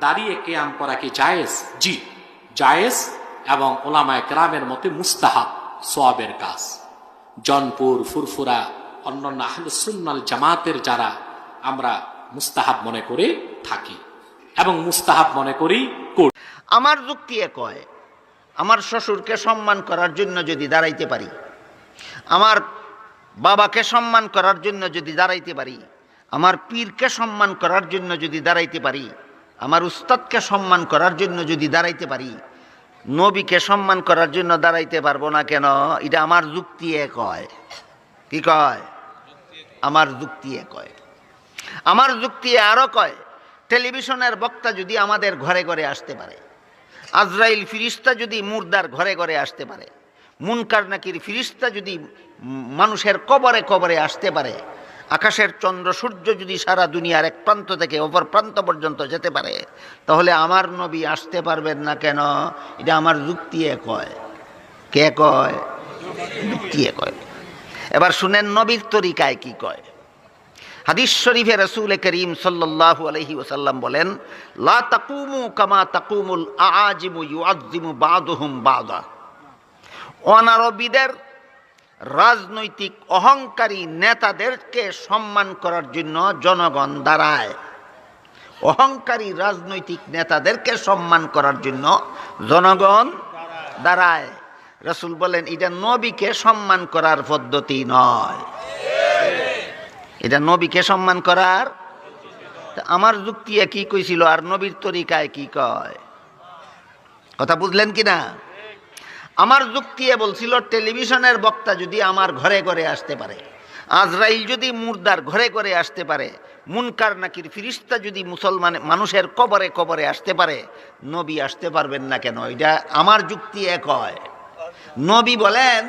দাঁড়িয়ে কিয়াম করা কি জায়েজ? জি জায়েজ, এবং ওলামায়ে কেরামের মতে মুস্তাহাব, সওয়াবের কাজ। জনপুর, ফুরফুরা, অন্যান্য আহলুস সুন্নাল জামাতের যারা আমরা মুস্তাহাব মনে করে থাকি এবং মুস্তাহাব মনে করি করি। আমার যুক্তি কয়, আমার শ্বশুরকে সম্মান করার জন্য যদি দাঁড়াইতে পারি, আমার বাবাকে সম্মান করার জন্য যদি দাঁড়াইতে পারি, আমার পীরকে সম্মান করার জন্য যদি দাঁড়াইতে পারি, আমার উস্তাদকে সম্মান করার জন্য যদি দাঁড়াইতে পারি, নবীকে সম্মান করার জন্য দাঁড়াইতে পারবো না কেন? এটা আমার যুক্তি কয়। কি কয়? আমার যুক্তি কয়। আমার যুক্তি আরো কয়, টেলিভিশনের বক্তা যদি আমাদের ঘরে ঘরে আসতে পারে, আজরাইল ফিরিস্তা যদি মুর্দার ঘরে ঘরে আসতে পারে, মুনকার নাকির ফিরিস্তা যদি মানুষের কবরে কবরে আসতে পারে, আকাশের চন্দ্র সূর্য যদি সারা দুনিয়ার এক প্রান্ত থেকে অপর প্রান্ত পর্যন্ত যেতে পারে, তাহলে আমার নবী আসতে পারবেন না কেন? এটা আমার যুক্তি কয়। কে কয়? যুক্তি কয়। এবার শুনেন নবীর তরিকায় কি কয়। হাদিস শরীফে রাসূল করিম সাল্লাল্লাহু আলাইহি ওয়াসাল্লাম বলেন, লা তাকুমু কামা তাকুমুল আআজিমু ইউআযযিমু বা'দুহুম বা'দা। অনারবীদের রাজনৈতিক অহংকারী নেতাদেরকে সম্মান করার জন্য জনগণ দাঁড়ায়। অহংকারী রাজনৈতিক নেতাদেরকে সম্মান করার জন্য জনগণ দাঁড়ায়। রাসূল বলেন এটা নবীকে সম্মান করার পদ্ধতি নয়। এটা নবীকে সম্মান করার। আমার যুক্তি কি কইছিল আর নবীর তরিকায় কি কয়? কথা বুঝলেন কিনা? আমার যুক্তি বলছিল, টেলিভিশনের বক্তা যদি আমার ঘরে ঘরে আসতে পারে, আজরাইল যদি মুর্দার ঘরে ঘরে আসতে পারে, মুনকার নাকির ফিরিস্তা যদি মুসলমান মানুষের কবরে কবরে আসতে পারে, নবী আসতে পারবেন না কেন? এটা আমার যুক্তি কয়। নবী বলেন